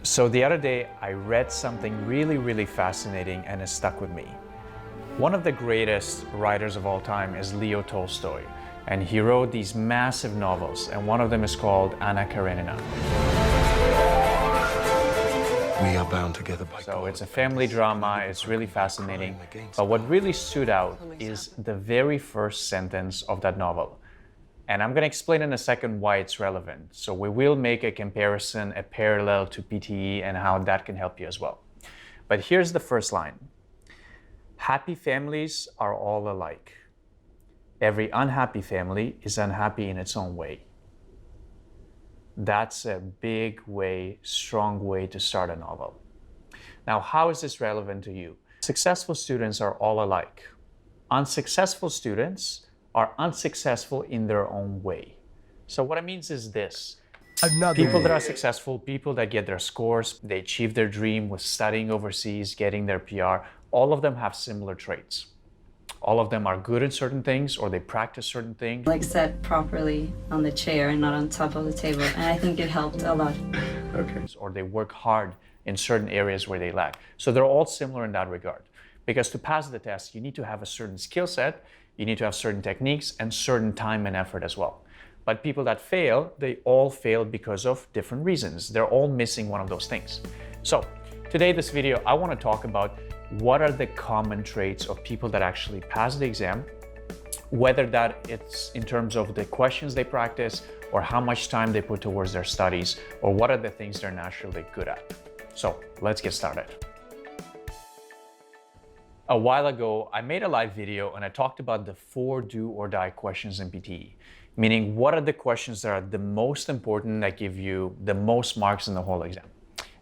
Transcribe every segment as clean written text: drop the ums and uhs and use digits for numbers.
So the other day, I read something really fascinating and it stuck with me. One of the greatest writers of all time is Leo Tolstoy, and he wrote these massive novels, and one of them is called Anna Karenina. We are bound together by So God. it's a family drama, it's really fascinating, but what really stood out is the very first sentence of that novel. And I'm going to explain in a second why it's relevant. So we will make a comparison, a parallel to PTE and how that can help you as well. But here's the first line. Happy families are all alike. Every unhappy family is unhappy in its own way. That's a big way, strong way to start a novel. Now, how is this relevant to you? Successful students are all alike. Unsuccessful students are unsuccessful in their own way. So what it means is this. People that are successful, people that get their scores, they achieve their dream with studying overseas, getting their PR, all of them have similar traits. All of them are good at certain things or they practice certain things. Like sat properly on the chair and not on top of the table. And I think it helped a lot. Okay. Or they work hard in certain areas where they lack. So they're all similar in that regard. Because to pass the test, you need to have a certain skill set, you need to have certain techniques and certain time and effort as well. But people that fail, they all fail because of different reasons. They're all missing one of those things. So today, this video, I want to talk about what are the common traits of people that actually pass the exam, whether that it's in terms of the questions they practice or how much time they put towards their studies, or what are the things they're naturally good at. So let's get started. A while ago, I made a live video and I talked about the 4 do or die questions in PTE, meaning what are the questions that are the most important that give you the most marks in the whole exam.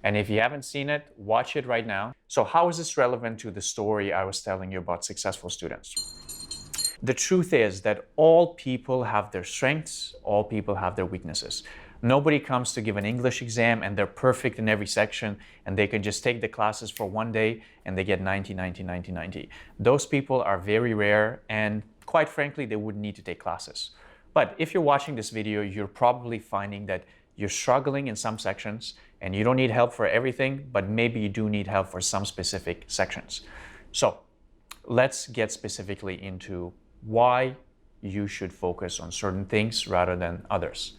And if you haven't seen it, watch it right now. So how is this relevant to the story I was telling you about successful students? The truth is that all people have their strengths, all people have their weaknesses. Nobody comes to give an English exam and they're perfect in every section and they can just take the classes for one day and they get 90, 90, 90, 90. Those people are very rare and quite frankly, they wouldn't need to take classes. But if you're watching this video, you're probably finding that you're struggling in some sections and you don't need help for everything, but maybe you do need help for some specific sections. So let's get specifically into why you should focus on certain things rather than others.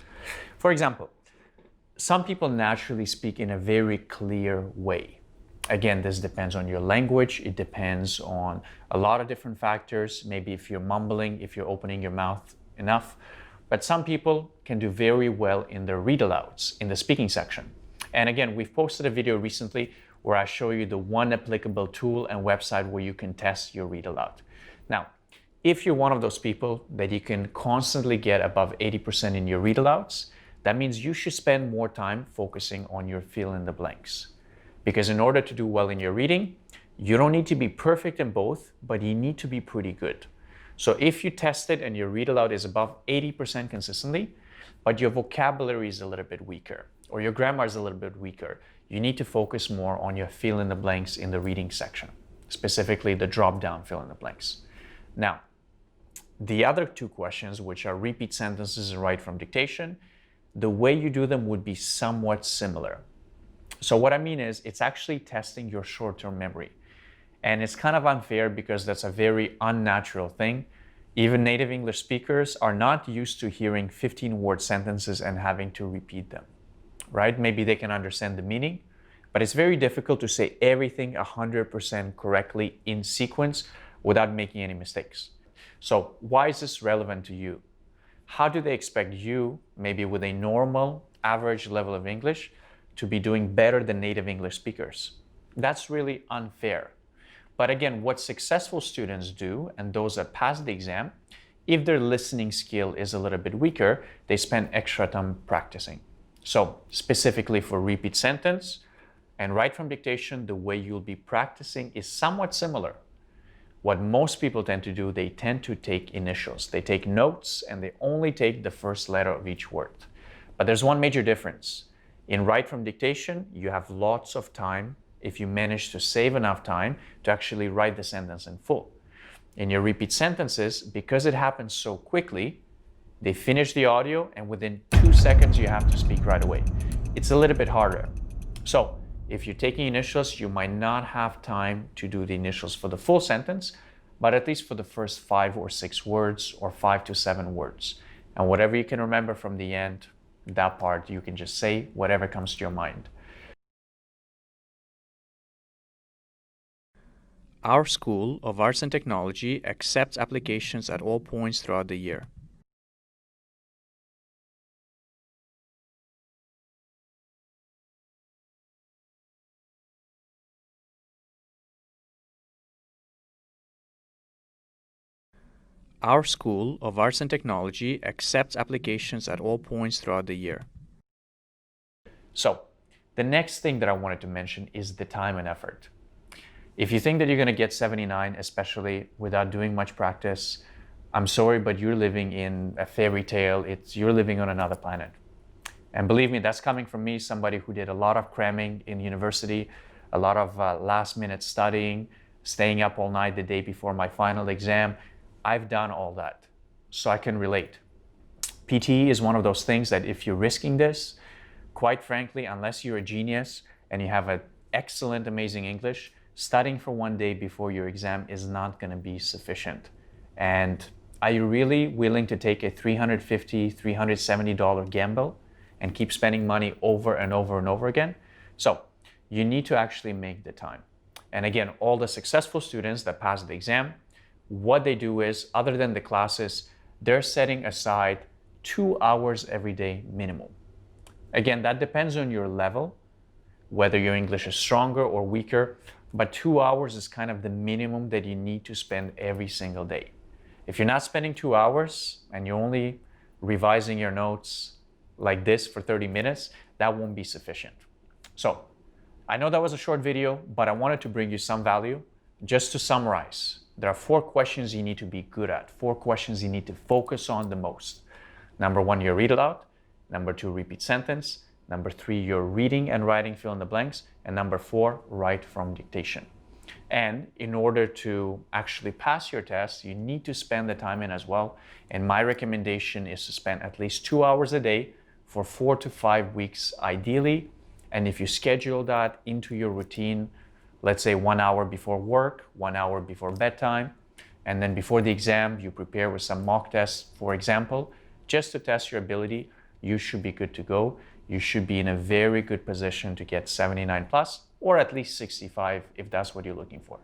For example, some people naturally speak in a very clear way. Again, this depends on your language. It depends on a lot of different factors. Maybe if you're mumbling, if you're opening your mouth enough. But some people can do very well in their read-alouds, in the speaking section. And again, we've posted a video recently where I show you the one applicable tool and website where you can test your read-aloud. Now, if you're one of those people that you can constantly get above 80% in your read-alouds, that means you should spend more time focusing on your fill-in-the-blanks. Because in order to do well in your reading, you don't need to be perfect in both, but you need to be pretty good. So if you test it and your read-aloud is above 80% consistently, but your vocabulary is a little bit weaker, or your grammar is a little bit weaker, you need to focus more on your fill-in-the-blanks in the reading section, specifically the drop-down fill-in-the-blanks. Now, the other 2 questions, which are repeat sentences and write from dictation, the way you do them would be somewhat similar. So what I mean is it's actually testing your short-term memory. And it's kind of unfair because that's a very unnatural thing. Even native English speakers are not used to hearing 15-word sentences and having to repeat them, right? Maybe they can understand the meaning, but it's very difficult to say everything 100% correctly in sequence without making any mistakes. So why is this relevant to you? How do they expect you, maybe with a normal, average level of English, to be doing better than native English speakers? That's really unfair. But again, what successful students do, and those that pass the exam, if their listening skill is a little bit weaker, they spend extra time practicing. So specifically for repeat sentence and write from dictation, the way you'll be practicing is somewhat similar. What most people tend to do, they tend to take initials. They take notes and they only take the first letter of each word. But there's one major difference. In write from dictation, you have lots of time if you manage to save enough time to actually write the sentence in full. In your repeat sentences, because it happens so quickly, they finish the audio and within 2 seconds you have to speak right away. It's a little bit harder. So if you're taking initials, you might not have time to do the initials for the full sentence, but at least for the first 5 or 6 words or 5 to 7 words. And whatever you can remember from the end, that part, you can just say whatever comes to your mind. Our School of Arts and Technology accepts applications at all points throughout the year. Our School of Arts and Technology accepts applications at all points throughout the year. So, the next thing that I wanted to mention is the time and effort. If you think that you're going to get 79, especially without doing much practice, I'm sorry, but you're living in a fairy tale. You're living on another planet. And believe me, that's coming from me, somebody who did a lot of cramming in university, a lot of last-minute studying, staying up all night the day before my final exam. I've done all that, so I can relate. PTE is one of those things that if you're risking this, quite frankly, unless you're a genius and you have an excellent, amazing English, studying for one day before your exam is not going to be sufficient. And are you really willing to take a $350, $370 gamble and keep spending money over and over and over again? So you need to actually make the time. And again, all the successful students that pass the exam, what they do is, other than the classes, they're setting aside 2 hours every day minimum. Again, that depends on your level, whether your English is stronger or weaker, but 2 hours is kind of the minimum that you need to spend every single day. If you're not spending 2 hours and you're only revising your notes like this for 30 minutes, that won't be sufficient. So I know that was a short video, but I wanted to bring you some value. Just to summarize, there are 4 questions you need to be good at, 4 questions you need to focus on the most. Number 1, your read aloud. Number 2, repeat sentence. Number 3, your reading and writing fill in the blanks. And number 4, write from dictation. And in order to actually pass your test, you need to spend the time in as well. And my recommendation is to spend at least 2 hours a day for 4 to 5 weeks ideally. And if you schedule that into your routine, let's say 1 hour before work, 1 hour before bedtime, and then before the exam, you prepare with some mock tests, for example, just to test your ability, you should be good to go. You should be in a very good position to get 79 plus, or at least 65 if that's what you're looking for.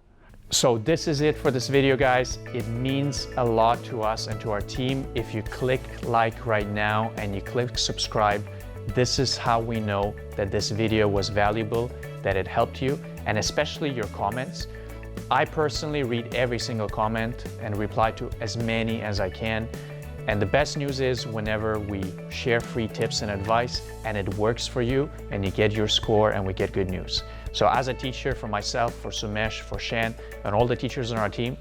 So this is it for this video, guys. It means a lot to us and to our team. If you click like right now and you click subscribe, this is how we know that this video was valuable, that it helped you, and especially your comments. I personally read every single comment and reply to as many as I can. And the best news is whenever we share free tips and advice and it works for you and you get your score and we get good news. So as a teacher, for myself, for Sumesh, for Shan, and all the teachers on our team,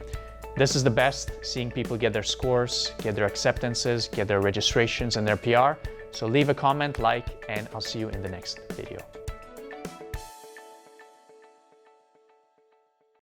this is the best, seeing people get their scores, get their acceptances, get their registrations and their PR. So leave a comment, like, and I'll see you in the next video.